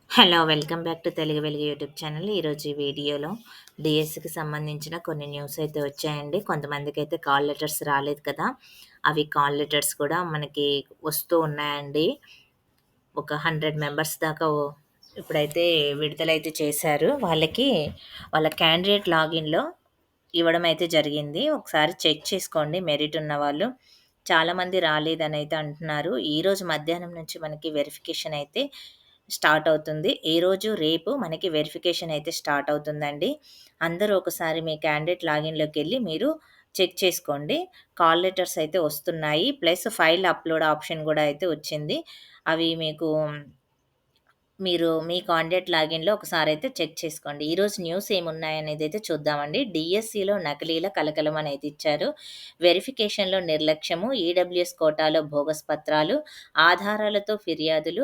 Hello! Welcome back to Telugu వెలుగు YouTube channel. ఈరోజు ఈ వీడియోలో డీఎస్‌కి సంబంధించిన కొన్ని న్యూస్ అయితే వచ్చాయండి. కొంతమందికైతే కాల్ లెటర్స్ రాలేదు కదా! అవి కాల్ లెటర్స్ కూడా మనకి వస్తూ ఉన్నాయండి. ఒక 100 మెంబర్స్ దాకా ఇప్పుడైతే విడుదలైతే చేశారు. వాళ్ళ క్యాండిడేట్ లాగిన్‌లో ఇవ్వడం అయితే జరిగింది. ఒకసారి చెక్ చేసుకోండి మెరిట్ ఉన్నవాళ్ళు. చాలామంది రాలేదనైతే అంటున్నారు. ఈరోజు మధ్యాహ్నం నుంచి మనకి వెరిఫికేషన్ అయితే స్టార్ట్ అవుతుంది. ఈరోజు, రేపు మనకి వెరిఫికేషన్ అయితే స్టార్ట్ అవుతుందండి. అందరూ ఒకసారి మీ క్యాండిడేట్ లాగిన్‌లోకెళ్ళి మీరు చెక్ చేసుకోండి. కాల్ లెటర్స్ అయితే వస్తున్నాయి. ప్లస్ ఫైల్ అప్‌లోడ్ ఆప్షన్ గూడా అయితే వచ్చింది. అవి మీరు మీ కాంటాక్ట్ లాగిన్‌లో ఒకసారైతే చెక్ చేసుకోండి. ఈరోజు న్యూస్ ఏమున్నాయనేదైతే చూద్దామండి. డీఎస్సీలో నకిలీల కలకలం అనేది ఇచ్చారు. వెరిఫికేషన్‌లో నిర్లక్ష్యము, ఈడబ్ల్యూఎస్ కోటాలో బోగస్ పత్రాలు, ఆధారాలతో ఫిర్యాదులు,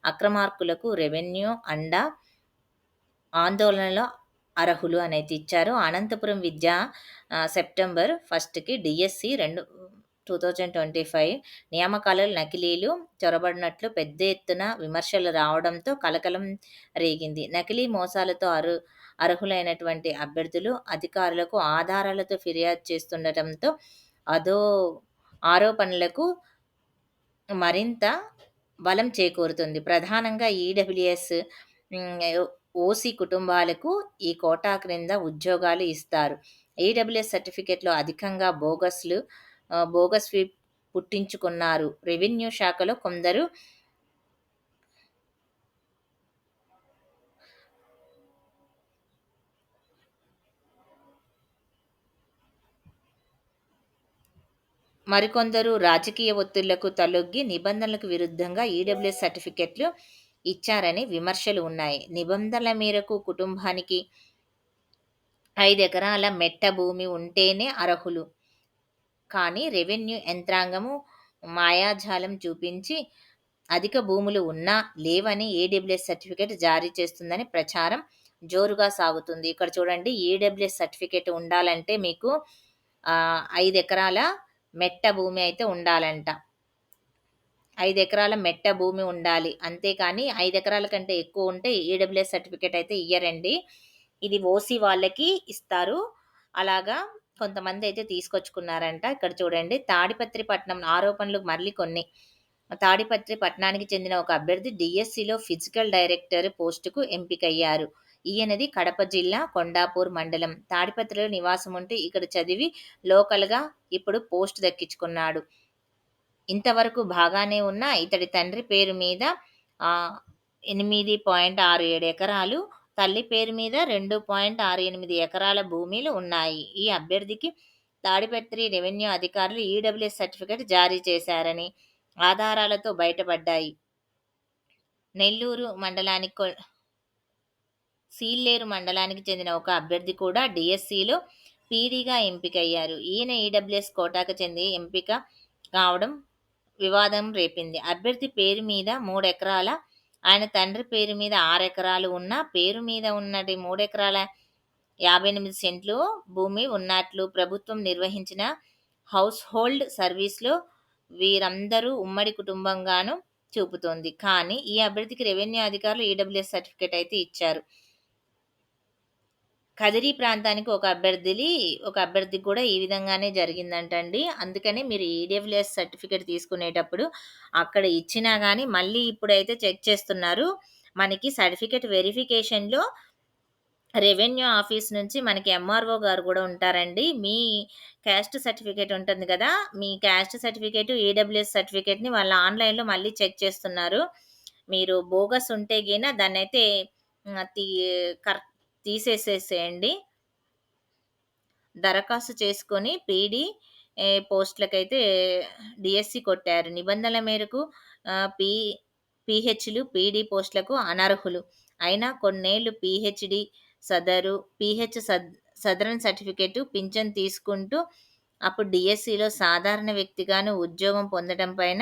అక్రమార్కులకు రెవెన్యూ అండ, ఆందోళనలో అర్హులు అనేది ఇచ్చారు. అనంతపురం సెప్టెంబర్ 1కి డీఎస్సీ 2025 నియామకాలలో నకిలీలు చొరబడినట్లు పెద్ద ఎత్తున విమర్శలు రావడంతో కలకలం రేగింది. నకిలీ మోసాలతో అర్హులైనటువంటి అభ్యర్థులు అధికారులకు ఆధారాలతో ఫిర్యాదు చేస్తుండటంతో అదో ఆరోపణలకు మరింత బలం చేకూరుతుంది. ప్రధానంగా ఈడబ్ల్యూఎస్, ఓసీ కుటుంబాలకు ఈ కోటా క్రింద ఉద్యోగాలు ఇస్తారు. ఈడబ్ల్యూఎస్ సర్టిఫికేట్‌లో అధికంగా బోగస్‌వి పుట్టించుకున్నారు. రెవెన్యూ శాఖలో కొందరు మరికొందరు రాజకీయ ఒత్తిళ్లకు తలొగ్గి నిబంధనలకు విరుద్ధంగా ఈడబ్ల్యూఎస్ సర్టిఫికెట్లు ఇచ్చారని విమర్శలు ఉన్నాయి. నిబంధనల మేరకు కుటుంబానికి 5 ఎకరాల మెట్ట భూమి ఉంటేనే అర్హులు. కానీ రెవెన్యూ యంత్రాంగము మాయాజాలం చూపించి అధిక భూములు ఉన్నా లేవని ఈడబ్ల్యూఎస్ సర్టిఫికేట్ జారీ చేస్తుందని ప్రచారం జోరుగా సాగుతుంది. ఇక్కడ చూడండి, ఈడబ్ల్యూఎస్ సర్టిఫికేట్ ఉండాలంటే మీకు 5 ఎకరాల మెట్ట భూమి అయితే ఉండాలంట. 5 ఎకరాల మెట్ట భూమి ఉండాలి. అంతేకాని 5 ఎకరాల కంటే ఎక్కువ ఉంటే ఈడబ్ల్యూఎస్ సర్టిఫికేట్ అయితే ఇయ్యరండి. ఇది ఓసీ వాళ్ళకి ఇస్తారు. అలాగా కొంతమంది అయితే తీసుకొచ్చుకున్నారంట. ఇక్కడ చూడండి, తాడిపత్రి పట్నం ఆరోపణలు మళ్ళీ కొన్ని. తాడిపత్రి పట్టణానికి చెందిన ఒక అభ్యర్థి డీఎస్సీలో ఫిజికల్ డైరెక్టర్ పోస్టుకు ఎంపికయ్యారు. ఈయనది కడప జిల్లా కొండాపూర్ మండలం. తాడిపత్రిలో నివాసం ఉంటే ఇక్కడ చదివి లోకల్గా ఇప్పుడు పోస్ట్ దక్కించుకున్నాడు. ఇంతవరకు బాగానే ఉన్న ఇతడి తండ్రి పేరు మీద 8.67 ఎకరాలు, తల్లి పేరు మీద 2.68 ఎకరాల భూమిలు ఉన్నాయి. ఈ అభ్యర్థికి తాడిపత్రి రెవెన్యూ అధికారులు ఈడబ్ల్యూఎస్ సర్టిఫికేట్ జారీ చేశారని ఆధారాలతో బయటపడ్డాయి. సీల్లేరు మండలానికి చెందిన ఒక అభ్యర్థి కూడా డీఎస్సీలో పీడీగా ఎంపికయ్యారు. ఈయన ఈడబ్ల్యూఎస్ కోటాకు చెంది ఎంపిక కావడం వివాదం రేపింది. అభ్యర్థి పేరు మీద 3 ఎకరాల, ఆయన తండ్రి పేరు మీద 6 ఎకరాలు ఉన్నా పేరు మీద ఉన్నది 3 ఎకరాల 58 సెంట్లు భూమి ఉన్నట్లు ప్రభుత్వం నిర్వహించిన హౌస్ హోల్డ్ సర్వీస్లో వీరందరూ ఉమ్మడి కుటుంబంగాను చూపుతోంది. కానీ ఈ అభ్యర్థికి రెవెన్యూ అధికారులు ఈడబ్ల్యూఎస్ సర్టిఫికేట్ అయితే ఇచ్చారు. కదిరి ప్రాంతానికి ఒక అభ్యర్థికి కూడా ఈ విధంగానే జరిగిందంటండి. అందుకని మీరు ఈడబ్ల్యూఎస్ సర్టిఫికేట్ తీసుకునేటప్పుడు అక్కడ ఇచ్చినా కానీ మళ్ళీ ఇప్పుడైతే చెక్ చేస్తున్నారు. మనకి సర్టిఫికేట్ వెరిఫికేషన్‌లో రెవెన్యూ ఆఫీస్ నుంచి మనకి ఎంఆర్ఓ గారు కూడా ఉంటారండి. మీ క్యాస్ట్ సర్టిఫికేట్ ఉంటుంది కదా! మీ క్యాస్ట్ సర్టిఫికేట్, ఈడబ్ల్యూఎస్ సర్టిఫికేట్‌ని వాళ్ళు ఆన్‌లైన్‌లో మళ్ళీ చెక్ చేస్తున్నారు. మీరు బోగస్ ఉంటే గిన దాన్నైతే హ్మ్. కర్ తీసేసేసేయండి. దరఖాస్తు చేసుకొని పోస్టులకైతే డీఎస్సీ కొట్టారు. నిబంధనల మేరకు ఆహ్, పీ పీహెచ్‌లు, పీడీ పోస్టులకు అనర్హులు. అయినా కొన్నేళ్లు పీహెచ్‌డీ సదరన్ సర్టిఫికేటు, పింఛన్ తీసుకుంటూ అప్పుడు డీఎస్సీలో సాధారణ వ్యక్తిగాను ఉద్యోగం పొందడం పైన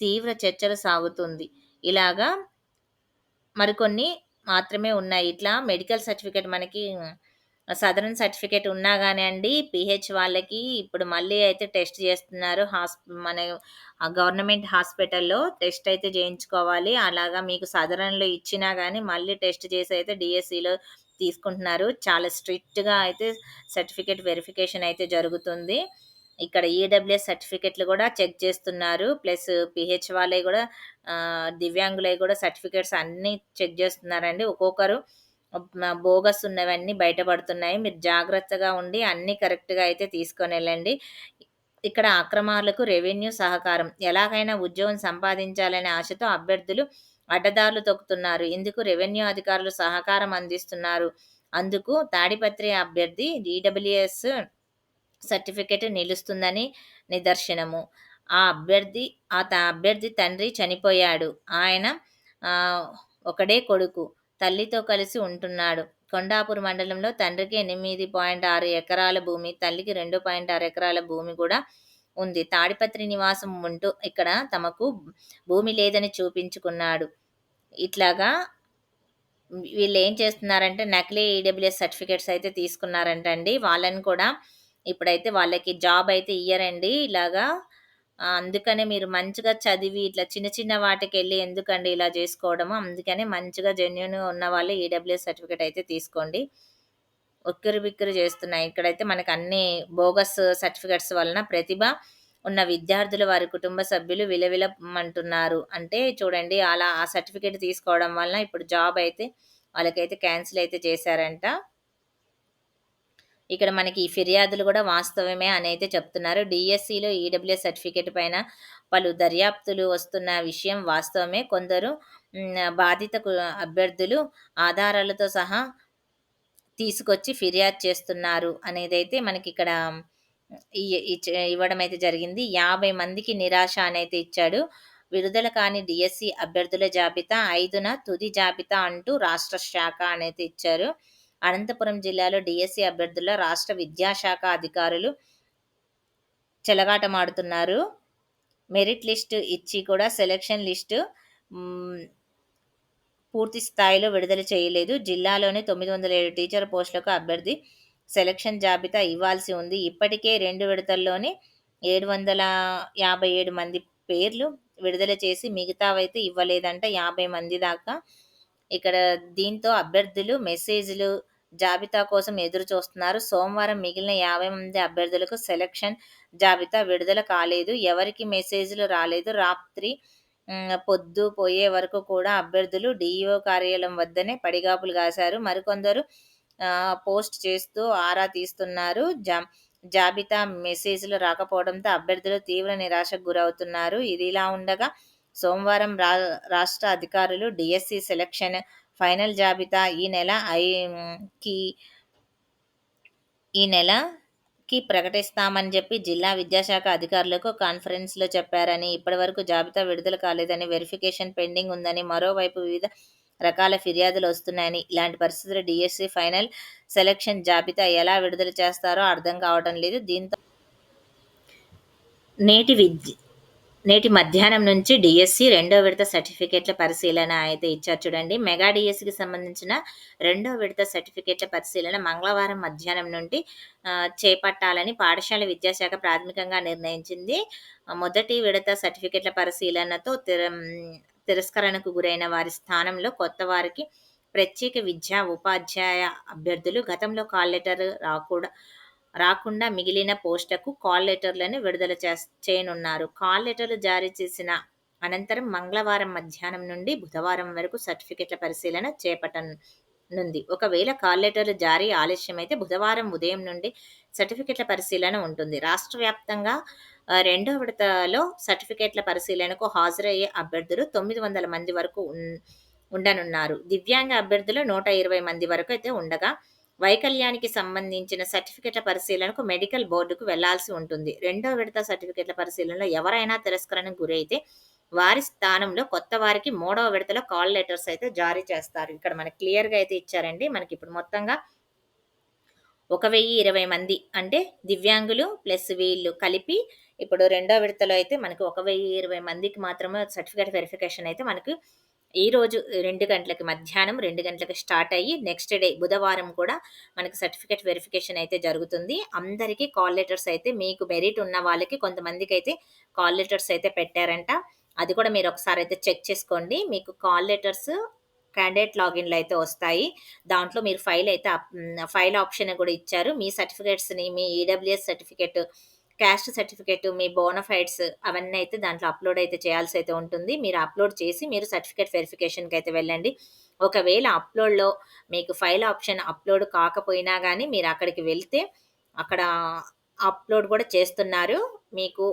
తీవ్ర చర్చలు సాగుతుంది. ఇలాగా మరికొన్ని మాత్రమే ఉన్నాయి. ఇట్లా మెడికల్ సర్టిఫికేట్ మనకి సదరన్ సర్టిఫికేట్ ఉన్నా గానియండి, పీహెచ్ వాళ్ళకి ఇప్పుడు మళ్ళీ అయితే టెస్ట్ జేస్తున్నారు. మన గవర్నమెంట్ హాస్పిటల్‌లో టెస్ట్ అయితే జేయించుకోవాలి. అలాగా మీకు సదరన్‌లో ఇచ్చినా గాని మళ్ళీ టెస్ట్ చేసి అయితే డీఎస్సీలో తీసుకుంటున్నారు. చాలా స్ట్రిక్ట్‌గా అయితే సర్టిఫికేట్ వెరిఫికేషన్ అయితే జరుగుతుంది. ఇక్కడ ఈడబ్ల్యూఎస్ సర్టిఫికేట్‌లు గూడా చెక్ చేస్తున్నారు. ప్లస్ పీహెచ్ వాళ్ళయి గూడా దివ్యాంగులయి గూడా సర్టిఫికేట్స్ అన్నీ చెక్ జేస్తున్నారండి. ఒక్కొక్కరు బోగస్ ఉన్నవన్నీ బయటపడుతున్నాయి. మీరు జాగ్రత్తగా ఉండి అన్నీ కరెక్ట్‌గా అయితే తీసుకొనెళ్ళండి. ఇక్కడ అక్రమార్లకు రెవెన్యూ సహకారం. ఎలాగైనా ఉద్యోగం సంపాదించాలనే ఆశతో అభ్యర్థులు అడ్డదారులు తొక్కుతున్నారు. ఇందుకు రెవెన్యూ అధికారులు సహకారం అందిస్తున్నారు. అందుకు తాడిపత్రి అభ్యర్థి ఈడబ్ల్యూఎస్ సర్టిఫికేట్ నిలుస్తుందని నిదర్శనము. ఆ అభ్యర్థి అభ్యర్థి తండ్రి చనిపోయాడు. ఆయన ఆహ్, ఒకడే కొడుకు. తల్లితో కలిసి ఉంటున్నాడు. కొండాపూర్ మండలంలో తండ్రికి 8.6 ఎకరాల భూమి, తల్లికి 2.6 ఎకరాల భూమి గూడా ఉంది. తాడిపత్రి నివాసం ఉంటూ ఇక్కడ తమకు భూమి లేదని చూపించుకున్నాడు. ఇట్లాగా వీళ్ళేం చేస్తున్నారంటే నకిలీ ఈడబ్ల్యూఎస్ సర్టిఫికేట్స్ అయితే తీసుకున్నారంటండి. వాళ్ళని కూడా ఇప్పుడైతే వాళ్ళకి జాబ్ అయితే ఇయ్యరండి ఇలాగా. అందుకనే మీరు మంచిగా చదివి ఇట్లా చిన్న చిన్న వాటికెళ్ళి ఎందుకండి ఇలా జేసుకోవడము. అందుకని మంచిగా జెన్యూన్‌గా ఉన్నవాళ్ళు ఈడబ్ల్యూఎస్ సర్టిఫికేట్ అయితే తీసుకోండి. ఉక్కిరిబిక్కిరి జేస్తున్నాయి. ఇక్కడైతే మనకన్నీ బోగస్ సర్టిఫికేట్స్ వలన ప్రతిభ ఉన్న విద్యార్థులు, వారి కుటుంబ సభ్యులు విలవిలమంటున్నారు. అంటే చూడండి అలా ఆ సర్టిఫికేట్ తీసుకోవడం వలన ఇప్పుడు జాబ్ అయితే వాళ్ళకైతే క్యాన్సిల్ అయితే చేశారంట. ఇక్కడ మనకి ఈ ఫిర్యాదులు గూడా వాస్తవమే అనైతే చెప్తున్నారు. డీఎస్సీలో ఈడబ్ల్యూఎస్ సర్టిఫికేట్ పైన పలు దర్యాప్తులు వస్తున్న విషయం వాస్తవమే. కొందరు బాధిత అభ్యర్థులు ఆధారాలతో సహా తీసుకొచ్చి ఫిర్యాదు చేస్తున్నారు అనేదైతే మనకిక్కడ ఇ ఇచ్ ఇవ్వడం అయితే జరిగింది. 50 మందికి నిరాశ అనైతే ఇచ్చాడు. విడుదల కాని డీఎస్సీ అభ్యర్థుల జాబితా 5న తుది జాబితా అంటూ రాష్ట్ర శాఖ అనైతే ఇచ్చారు. అనంతపురం జిల్లాలో డీఎస్సీ అభ్యర్థుల రాష్ట్ర విద్యాశాఖ అధికారులు చెలగాటమాడుతున్నారు. మెరిట్ లిస్ట్ ఇచ్చి కూడా సెలక్షన్ లిస్టు హ్మ్. పూర్తి స్థాయిలో విడుదల చేయలేదు. జిల్లాలోని 907 టీచర్ పోస్టులకు అభ్యర్థి సెలక్షన్ జాబితా ఇవ్వాల్సి ఉంది. ఇప్పటికే 2 విడతల్లోని 757 మంది పేర్లు విడుదల చేసి మిగతావైతే ఇవ్వలేదంట 50 మంది దాకా. ఇక్కడ దీంతో అభ్యర్థులు మెసేజ్‌లు జాబితా కోసం ఎదురు చూస్తున్నారు. సోమవారం మిగిలిన 50 మంది అభ్యర్థులకు సెలక్షన్ జాబితా విడుదల కాలేదు. ఎవరికీ మెసేజ్‌లు రాలేదు. రాత్రి పొద్దు పోయే వరకు కూడా అభ్యర్థులు డీఈఓ కార్యాలయం వద్దనే పడిగాపులు కాశారు. మరికొందరు పోస్ట్ చేస్తూ ఆరా తీస్తున్నారు. జాబితా మెసేజ్‌లు రాకపోవడంతో అభ్యర్థులు తీవ్ర నిరాశకు గురవుతున్నారు. ఇదిలా ఉండగా సోమవారం రాష్ట్ర అధికారులు డీఎస్సీ సెలక్షన్ ఫైనల్ జాబితా కి ఈ నెలకి ప్రకటిస్తామని చెప్పి జిల్లా విద్యాశాఖ అధికారులకు కాన్ఫరెన్స్‌లో చెప్పారని, ఇప్పటివరకు జాబితా విడుదల కాలేదని, వెరిఫికేషన్ పెండింగ్ ఉందని, మరోవైపు వివిధ రకాల ఫిర్యాదులు వస్తున్నాయని, ఇలాంటి పరిస్థితుల్లో డీఎస్సీ ఫైనల్ సెలక్షన్ జాబితా ఎలా విడుదల చేస్తారో అర్థం కావడం లేదు. దీంతో నేటి నేటి మధ్యాహ్నం నుంచి డీఎస్సీ రెండో విడత సర్టిఫికేట్ల పరిశీలన అయితే ఇచ్చారు చూడండి. మెగా డీఎస్సీకి సంబంధించిన రెండో విడత సర్టిఫికేట్ల పరిశీలన మంగళవారం మధ్యాహ్నం నుండి చేపట్టాలని పాఠశాల విద్యాశాఖ ప్రాథమికంగా నిర్ణయించింది. మొదటి విడత సర్టిఫికేట్ల పరిశీలనతో తిరస్కరణకు గురైన వారి స్థానంలో కొత్త వారికి ప్రత్యేక విద్యా ఉపాధ్యాయ అభ్యర్థులు గతంలో కాల్ లెటర్ రాకుండా మిగిలిన పోస్టులకు కాల్ లెటర్లను విడుదల చేయనున్నారు. కాల్ లెటర్లు జారీ చేసిన అనంతరం మంగళవారం మధ్యాహ్నం నుండి బుధవారం వరకు సర్టిఫికేట్ల పరిశీలన చేపట్టనుంది. ఒకవేళ కాల్ లెటర్లు జారీ ఆలస్యమైతే బుధవారం ఉదయం నుండి సర్టిఫికేట్ల పరిశీలన ఉంటుంది. రాష్ట్ర వ్యాప్తంగా రెండో విడతలో సర్టిఫికేట్ల పరిశీలనకు హాజరయ్యే అభ్యర్థులు 900 మంది వరకు ఉండనున్నారు. దివ్యాంగ అభ్యర్థులు 120 మంది వరకు అయితే ఉండగా వైకల్యానికి సంబంధించిన సర్టిఫికేట్ల పరిశీలనకు మెడికల్ బోర్డుకు వెళ్లాల్సి ఉంటుంది. రెండో విడత సర్టిఫికేట్ల పరిశీలనలో ఎవరైనా తిరస్కరణకు గురైతే వారి స్థానంలో కొత్త వారికి మూడవ విడతలో కాల్ లెటర్స్ అయితే జారీ చేస్తారు. ఇక్కడ మనకి క్లియర్‌గా అయితే ఇచ్చారండి. మనకి ఇప్పుడు మొత్తంగా 1020 మంది అంటే దివ్యాంగులు ప్లస్ వీళ్ళు కలిపి ఇప్పుడు రెండో విడతలో అయితే మనకి 1020 మందికి మాత్రమే సర్టిఫికేట్ వెరిఫికేషన్ అయితే మనకు ఈరోజు 2 గంటలకి మధ్యాహ్నం 2 గంటలకి స్టార్ట్ అయ్యి నెక్స్ట్ డే బుధవారం కూడా మనకి సర్టిఫికేట్ వెరిఫికేషన్ అయితే జరుగుతుంది. అందరికీ కాల్ లెటర్స్ అయితే మీకు మెరిట్ ఉన్న వాళ్ళకి కొంతమందికైతే కాల్ లెటర్స్ అయితే పెట్టారంట. అది కూడా మీరు ఒకసారైతే చెక్ చేసుకోండి. మీకు కాల్ లెటర్స్ క్యాండిడేట్ లాగిన్‌లో అయితే వస్తాయి. దాంట్లో మీరు ఫైల్ ఆప్షన్ కూడా ఇచ్చారు. మీ సర్టిఫికేట్స్‌ని మీ ఈడబ్ల్యూఎస్ సర్టిఫికేట్, క్యాస్ట్ సర్టిఫికేట్, మీ బోనఫైడ్స్ అవన్నీ అయితే దాంట్లో అప్‌లోడ్ అయితే చేయాల్సయితే ఉంటుంది. మీరు అప్‌లోడ్ చేసి మీరు సర్టిఫికేట్ వెరిఫికేషన్‌కయితే వెళ్ళండి. ఒకవేళ అప్‌లోడ్‌లో మీకు ఫైల్ ఆప్షన్ అప్‌లోడ్ కాకపోయినా గానీ మీరక్కడికి వెళ్తే అక్కడ అప్‌లోడ్ గూడా చేస్తున్నారు. మీకు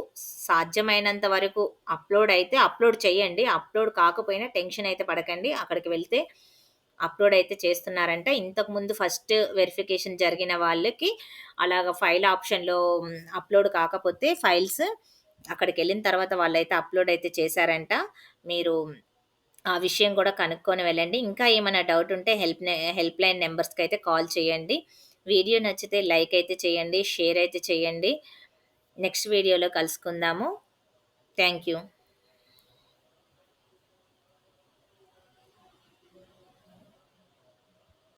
సాధ్యమైనంత వరకు అప్‌లోడ్ చేయండి. అప్‌లోడ్ కాకపోయినా టెన్షన్ అయితే పడకండి. అక్కడికి వెళ్తే అప్‌లోడ్ అయితే చేస్తున్నారంట. ఇంతకుముందు ఫస్ట్ వెరిఫికేషన్ జరిగిన వాళ్ళకి అలాగా ఫైల్ ఆప్షన్‌లో అప్‌లోడ్ కాకపోతే ఫైల్స్ అక్కడికెళ్ళిన తర్వాత వాళ్ళైతే అప్‌లోడ్ అయితే చేశారంట. మీరు ఆ విషయం గూడా కనుక్కొని వెళ్ళండి. ఇంకా ఏమైనా డౌట్ ఉంటే హెల్ప్ లైన్ నంబర్స్‌కైతే కాల్ చేయండి. వీడియో నచ్చితే లైక్ అయితే చేయండి. షేర్ అయితే చేయండి. నెక్స్ట్ వీడియోలో కలుసుకుందాము. Thank you.